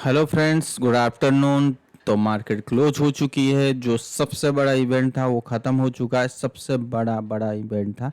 Hello friends, good afternoon. तो market close हो चुकी है। जो सबसे बड़ा इवेंट था वो ख़त्म हो चुका है। सबसे बड़ा बड़ा इवेंट था।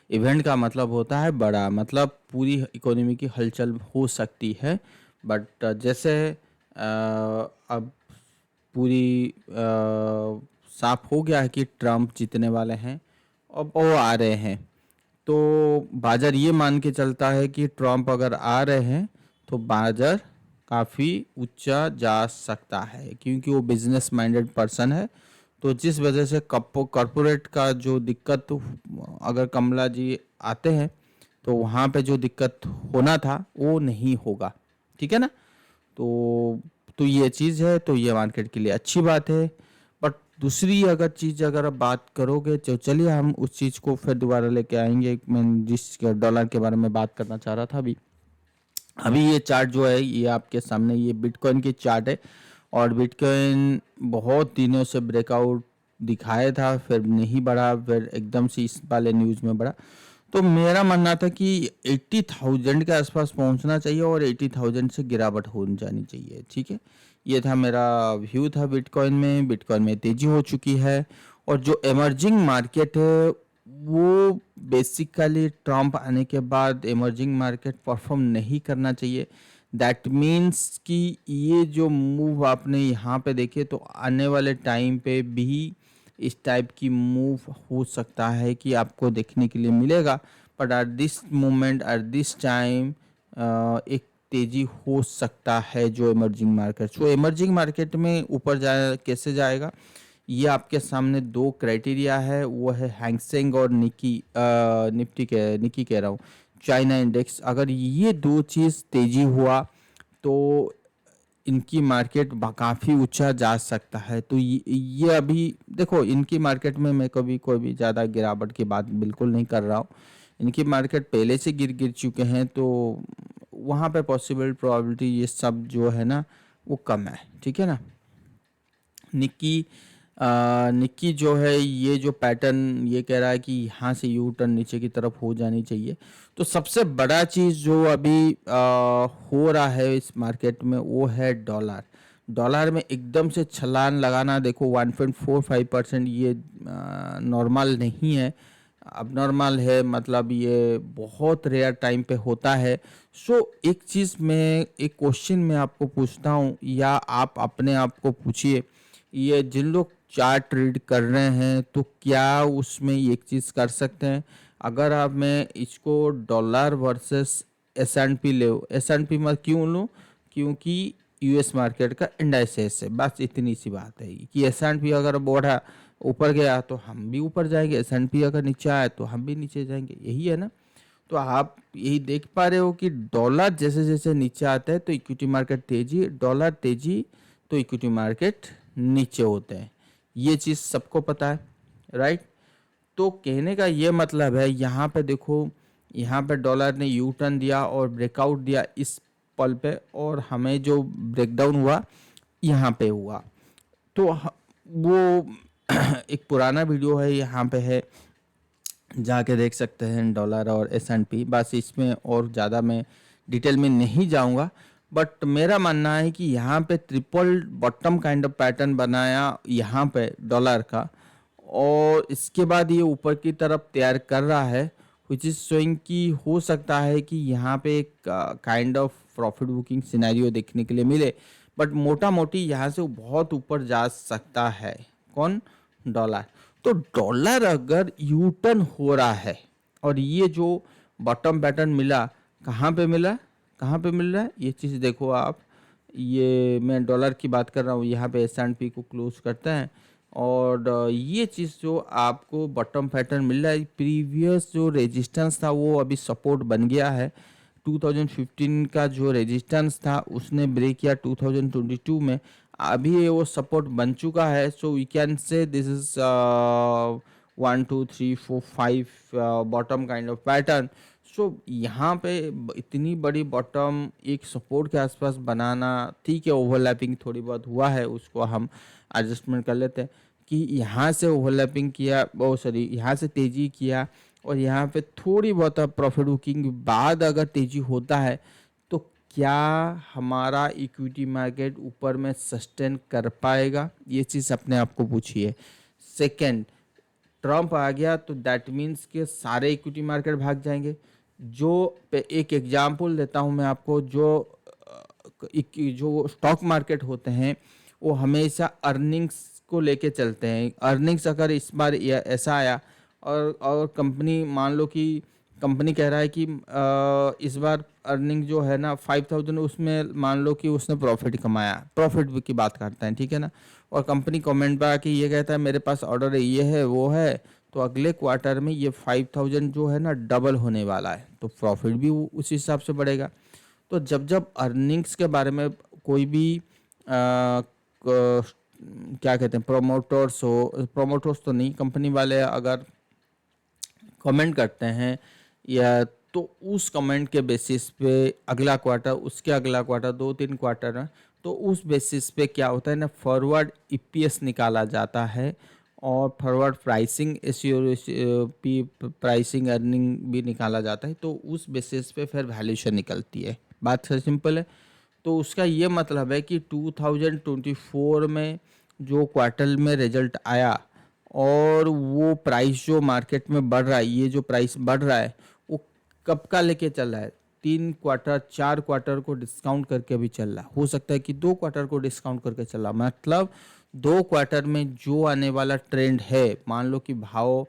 इवेंट का मतलब होता है बड़ा, मतलब पूरी इकोनॉमी की हलचल हो सकती है। बट जैसे अब पूरी साफ हो गया है कि ट्रम्प जीतने वाले हैं। अब वो आ रहे हैं, तो बाजार ये मान के चलता है कि ट्रम्प अगर आ रहे हैं तो बाजार काफ़ी ऊंचा जा सकता है, क्योंकि वो बिजनेस माइंडेड पर्सन है। तो जिस वजह से कॉरपोरेट का जो दिक्कत, अगर कमला जी आते हैं तो वहाँ पे जो दिक्कत होना था वो नहीं होगा। ठीक है ना। तो ये चीज़ है, तो ये मार्केट के लिए अच्छी बात है। बट दूसरी अगर चीज़ अगर आप बात करोगे तो चलिए हम उस चीज़ को फिर दोबारा लेके आएंगे। मैं जिस डॉलर के बारे में बात करना चाह रहा था अभी, ये चार्ट जो है ये आपके सामने, ये बिटकॉइन की चार्ट है। और बिटकॉइन बहुत दिनों से ब्रेकआउट दिखाया था, फिर नहीं बढ़ा, फिर एकदम से इस वाले न्यूज़ में बढ़ा। तो मेरा मानना था कि 80,000 के आसपास पहुंचना चाहिए और 80,000 से गिरावट हो जानी चाहिए। ठीक है, ये था मेरा व्यू था बिटकॉइन में। बिटकॉइन में तेजी हो चुकी है। और जो एमर्जिंग मार्केट है वो बेसिकली ट्रम्प आने के बाद एमर्जिंग मार्केट परफॉर्म नहीं करना चाहिए। दैट मीन्स कि ये जो मूव आपने यहाँ पे देखे, तो आने वाले टाइम पे भी इस टाइप की मूव हो सकता है कि आपको देखने के लिए मिलेगा। But at this moment, eight this time, एक तेजी हो सकता है जो इमर्जिंग मार्केट। जो इमर्जिंग मार्केट में ऊपर जाए कैसे जाएगा, ये आपके सामने दो क्राइटेरिया है। वो है हैंगसेंग और निकी कह रहा हूँ, चाइना इंडेक्स। अगर ये दो चीज़ तेजी हुआ तो इनकी मार्केट काफ़ी ऊंचा जा सकता है। तो ये अभी देखो, इनकी मार्केट में मैं कभी कोई भी ज़्यादा गिरावट की बात बिल्कुल नहीं कर रहा हूँ। इनकी मार्केट पहले से गिर गिर चुके हैं, तो वहाँ पे पॉसिबल प्रोबेबिलिटी ये सब जो है ना वो कम है। ठीक है ना। निक्की निक्की जो है, ये जो पैटर्न ये कह रहा है कि यहाँ से यू टर्न नीचे की तरफ हो जानी चाहिए। तो सबसे बड़ा चीज़ जो अभी हो रहा है इस मार्केट में वो है डॉलर। डॉलर में एकदम से छलांग लगाना, देखो 1.45%, ये नॉर्मल नहीं है, अब नॉर्मल है, मतलब ये बहुत रेयर टाइम पे होता है। सो एक चीज़ में, एक क्वेश्चन मैं आपको पूछता हूँ, या आप अपने आप को पूछिए, ये जिन लोग चार्ट रीड कर रहे हैं तो क्या उसमें एक चीज़ कर सकते हैं। अगर आप, मैं इसको dollar versus S and P ले, एस एंड पी मैं क्यों लूँ, क्योंकि यूएस मार्केट का इंडाइसेस है। बस इतनी सी बात है कि एस एंड पी अगर बढ़ा ऊपर गया तो हम भी ऊपर जाएंगे, एस एंड पी अगर नीचे आया तो हम भी नीचे जाएंगे, यही है ना। तो आप यही देख पा रहे हो कि डॉलर जैसे जैसे नीचे आता है तो इक्विटी मार्केट तेजी, डॉलर तेजी तो इक्विटी मार्केट नीचे होते हैं। ये चीज़ सबको पता है, राइट। तो कहने का ये मतलब है, यहाँ पे देखो, यहाँ पे डॉलर ने यू टर्न दिया और ब्रेकआउट दिया इस पल पे, और हमें जो ब्रेकडाउन हुआ यहाँ पे हुआ। तो वो एक पुराना वीडियो है, यहाँ पे है, जाके देख सकते हैं डॉलर और एस एंड पी। बस इसमें और ज़्यादा मैं डिटेल में नहीं जाऊंगा। बट मेरा मानना है कि यहाँ पे triple bottom kind of pattern बनाया यहाँ पे डॉलर का, और इसके बाद ये ऊपर की तरफ तैयार कर रहा है, विच इज़ शोइंग कि हो सकता है कि यहाँ पे एक kind of profit booking scenario देखने के लिए मिले। बट मोटा मोटी यहाँ से वो बहुत ऊपर जा सकता है। कौन? डॉलर। तो डॉलर अगर यू टर्न हो रहा है, और ये जो बॉटम पैटर्न मिला, कहाँ पे मिला, कहाँ पे मिल रहा है, ये चीज़ देखो आप। ये मैं डॉलर की बात कर रहा हूँ, यहाँ पे एस एंड पी को क्लोज करते हैं, और ये चीज़ जो आपको बॉटम पैटर्न मिल रहा है, प्रीवियस जो रेजिस्टेंस था वो अभी सपोर्ट बन गया है। 2015 का जो रेजिस्टेंस था उसने ब्रेक किया 2022 में, अभी ये वो सपोर्ट बन चुका है। So we can say this is 1 2 3 4 5 bottom kind of pattern. So यहाँ पे इतनी बड़ी बॉटम एक सपोर्ट के आसपास बनाना, ठीक है, ओवरलैपिंग थोड़ी बहुत हुआ है, उसको हम एडजस्टमेंट कर लेते हैं कि यहाँ से ओवरलैपिंग किया, ओ सॉरी, यहाँ से तेजी किया, और यहाँ पे थोड़ी बहुत प्रॉफिट बुकिंग बाद अगर तेजी होता है तो क्या हमारा इक्विटी मार्केट ऊपर में सस्टेन कर पाएगा, ये चीज़ अपने आप को पूछिए। सेकंड, ट्रम्प आ गया तो दैट मीन्स के सारे इक्विटी मार्केट भाग जाएंगे। एक एग्जांपल देता हूं मैं आपको, जो स्टॉक मार्केट होते हैं वो हमेशा अर्निंग्स को लेके चलते हैं। अर्निंग्स अगर इस बार ऐसा आया और कंपनी, मान लो कि कंपनी कह रहा है कि इस बार अर्निंग जो है ना 5,000, उसमें मान लो कि उसने प्रॉफिट कमाया, प्रॉफिट की बात करते हैं, ठीक है ना। और कंपनी कमेंट पर आके ये कहता है मेरे पास ऑर्डर है, ये है वो है, तो अगले क्वार्टर में ये 5,000 जो है ना डबल होने वाला है, तो प्रॉफिट भी उसी हिसाब से बढ़ेगा। तो जब जब अर्निंग्स के बारे में कोई भी क्या कहते हैं, प्रोमोटर्स तो नहीं, कंपनी वाले अगर कमेंट करते हैं या, तो उस कमेंट के बेसिस पे अगला क्वार्टर, उसके अगला क्वार्टर, 2-3 क्वार्टर है, तो उस बेसिस पे क्या होता है ना, फॉरवर्ड ईपीएस निकाला जाता है और फॉरवर्ड प्राइसिंग प्राइसिंग अर्निंग भी निकाला जाता है। तो उस बेसिस पे फिर वैल्यूएशन निकलती है। बात से सिंपल है। तो उसका ये मतलब है कि 2024 में जो क्वार्टर में रिजल्ट आया और वो प्राइस जो मार्केट में बढ़ रहा है, ये जो प्राइस बढ़ रहा है वो कब का लेके चल रहा है, 3 क्वार्टर 4 क्वार्टर को डिस्काउंट करके भी चल रहा है, हो सकता है कि 2 क्वार्टर को डिस्काउंट करके चल रहा, मतलब 2 क्वार्टर में जो आने वाला ट्रेंड है, मान लो कि भाव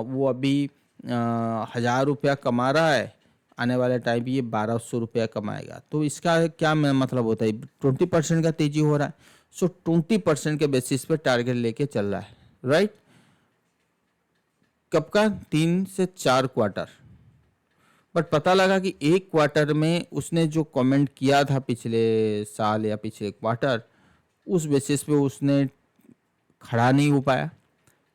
वो अभी 1,000 रुपया कमा रहा है, आने वाले टाइम ये 1,200 रुपया कमाएगा, तो इसका क्या मतलब होता है, 20% का तेजी हो रहा है। सो 20% के बेसिस पे टारगेट लेके चल रहा है, राइट। कब का, 3 से 4 क्वार्टर। बट पता लगा कि एक क्वार्टर में उसने जो कमेंट किया था पिछले साल या पिछले क्वार्टर, उस बेसिस पे उसने खड़ा नहीं हो पाया।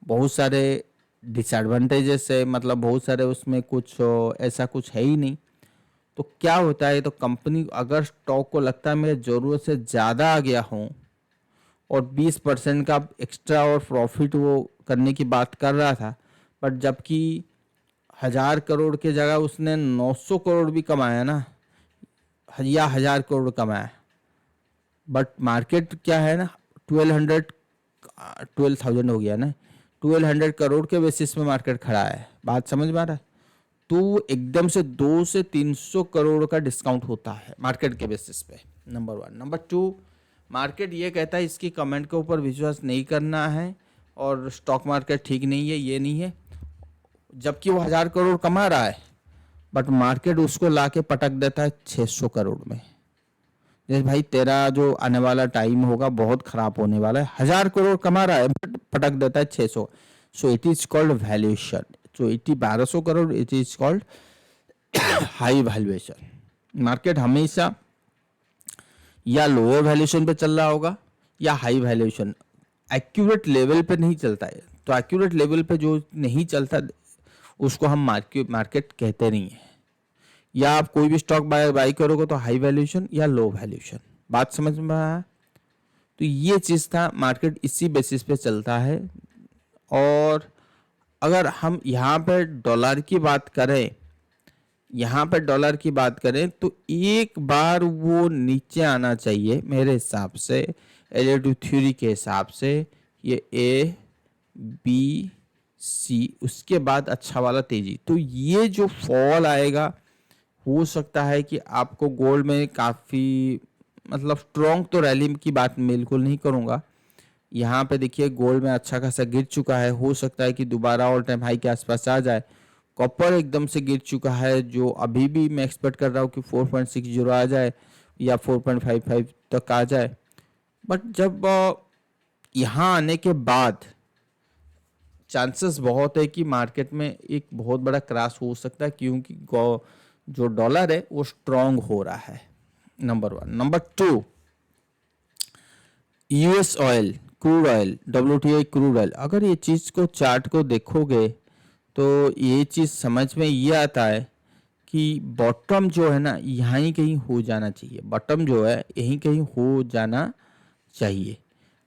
बहुत सारे डिसएडवांटेजेस है, मतलब बहुत सारे उसमें कुछ ऐसा कुछ है ही नहीं। तो क्या होता है, तो कंपनी अगर स्टॉक को लगता है मेरे ज़रूरत से ज़्यादा आ गया हूँ और 20% का एक्स्ट्रा और प्रॉफिट वो करने की बात कर रहा था, बट जबकि 1,000 करोड़ की जगह उसने 900 करोड़ भी कमाया ना, या 1,000 करोड़ कमाया, बट मार्केट क्या है ना, 12,000 हो गया ना, 1,200 करोड़ के बेसिस पे मार्केट खड़ा है। बात समझ में आ रहा है। तो एकदम से 200 से 300 करोड़ का डिस्काउंट होता है मार्केट के बेसिस पे, नंबर 1। नंबर 2, मार्केट ये कहता है इसकी कमेंट के ऊपर विश्वास नहीं करना है और स्टॉक मार्केट ठीक नहीं है, ये नहीं है, जबकि वो 1,000 करोड़ कमा रहा है, बट मार्केट उसको लाके पटक देता है 600 करोड़ में। जैसे भाई तेरा जो आने वाला टाइम होगा बहुत खराब होने वाला है, 1,000 करोड़ कमा रहा है बट पटक देता है 600। So it is called valuation. So 1,200 crore, it is called high valuation. Market हमेशा या लोअर वैल्यूएशन पे चल रहा होगा या हाई वैल्यूएशन, एक्यूरेट लेवल पे नहीं चलता है। तो एक्यूरेट लेवल पे जो नहीं चलता उसको हम मार्केट कहते नहीं है। या आप कोई भी स्टॉक बाई करोगे तो हाई वैल्यूएशन या लो वैल्यूएशन। बात समझ में आया। तो ये चीज़ था, मार्केट इसी बेसिस पे चलता है। और अगर हम यहाँ पर डॉलर की बात करें, तो एक बार वो नीचे आना चाहिए मेरे हिसाब से, एलियट थ्योरी के हिसाब से, ये ए बी सी, उसके बाद अच्छा वाला तेजी। तो ये जो फॉल आएगा, हो सकता है कि आपको गोल्ड में काफ़ी, मतलब स्ट्रॉन्ग तो रैली की बात बिल्कुल नहीं करूँगा। यहाँ पे देखिए गोल्ड में अच्छा खासा गिर चुका है, हो सकता है कि दोबारा ऑल टाइम हाई के आसपास आ जाए। कॉपर एकदम से गिर चुका है, जो अभी भी मैं एक्सपेक्ट कर रहा हूँ कि 4.60 आ जाए या 4.55 तक आ जाए। बट जब यहाँ आने के बाद चांसेस बहुत है कि मार्केट में एक बहुत बड़ा क्रैश हो सकता है, क्योंकि जो डॉलर है वो स्ट्रांग हो रहा है, number 1। Number 2, US oil, crude oil, WTI crude oil. अगर ये चीज़ को चार्ट को देखोगे तो ये चीज़ समझ में ये आता है कि बॉटम जो है ना यहाँ ही कहीं हो जाना चाहिए, बॉटम जो है यहीं कहीं हो जाना चाहिए।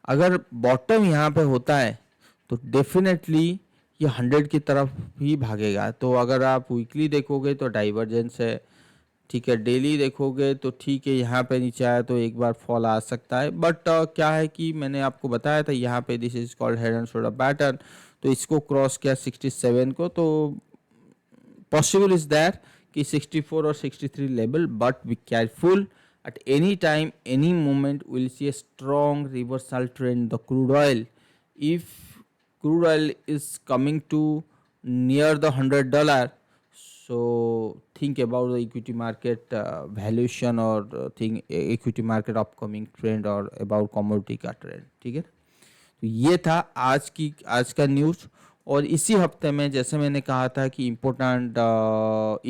अगर बॉटम यहाँ पे होता है तो डेफिनेटली ये 100 की तरफ ही भागेगा। तो अगर आप वीकली देखोगे तो डाइवर्जेंस है, ठीक है, डेली देखोगे तो ठीक है, यहाँ पे नीचे आया तो एक बार फॉल आ सकता है, बट क्या है कि मैंने आपको बताया था यहाँ पे this is called head and shoulder pattern. तो इसको क्रॉस किया 67 को, तो पॉसिबल इज दैट कि 64 और 63 level, but be careful at any time, any moment we'll see a strong reversal trend the crude oil. If crude oil is coming to near the $100, so think about the equity market valuation, or think equity market upcoming trend, or about commodity का trend, ठीक है। तो ये था आज का news. और इसी हफ्ते में जैसे मैंने कहा था कि इम्पोर्टेंट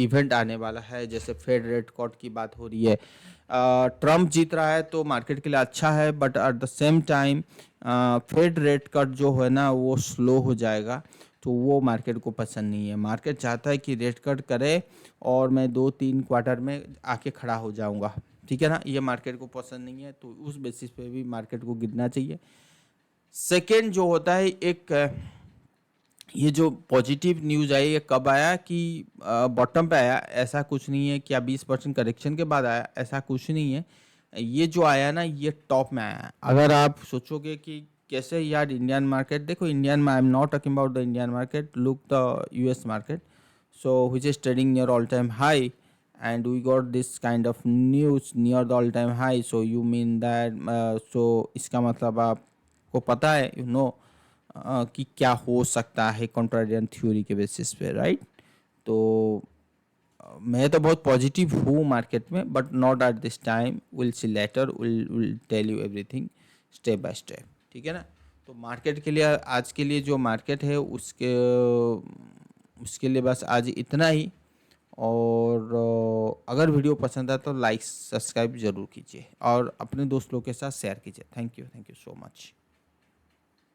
इवेंट आने वाला है, जैसे फेड रेट कट की बात हो रही है। ट्रम्प जीत रहा है तो मार्केट के लिए अच्छा है, but at the same time Fed rate cut जो है ना वो स्लो हो जाएगा, तो वो मार्केट को पसंद नहीं है। मार्केट चाहता है कि रेट कट करे और मैं 2-3 क्वार्टर में आके खड़ा हो जाऊंगा, ठीक है ना। ये मार्केट को पसंद नहीं है, तो उस बेसिस पे भी मार्केट को गिरना चाहिए। सेकेंड जो होता है, एक ये जो पॉजिटिव न्यूज़ आई, ये कब आया कि बॉटम पे आया, ऐसा कुछ नहीं है। क्या 20% करेक्शन के बाद आया, ऐसा कुछ नहीं है। ये जो आया ना, ये टॉप में आया। अगर आप सोचोगे कि कैसे यार इंडियन मार्केट, देखो Indian, I am not talking about the Indian market, look the US market, so which is trading near all time high, and we got this kind of news near the all time high, so you mean that so इसका मतलब आपको पता है, कि क्या हो सकता है कॉन्ट्रारियन थ्योरी के बेसिस पे, राइट। तो मैं तो बहुत पॉजिटिव हूँ मार्केट में, but not at this time, will see later, will tell you everything step by step, ठीक है ना। तो मार्केट के लिए, आज के लिए जो मार्केट है उसके लिए बस आज इतना ही। और अगर वीडियो पसंद आए तो लाइक सब्सक्राइब ज़रूर कीजिए और अपने दोस्तों के साथ शेयर कीजिए। Thank you so much.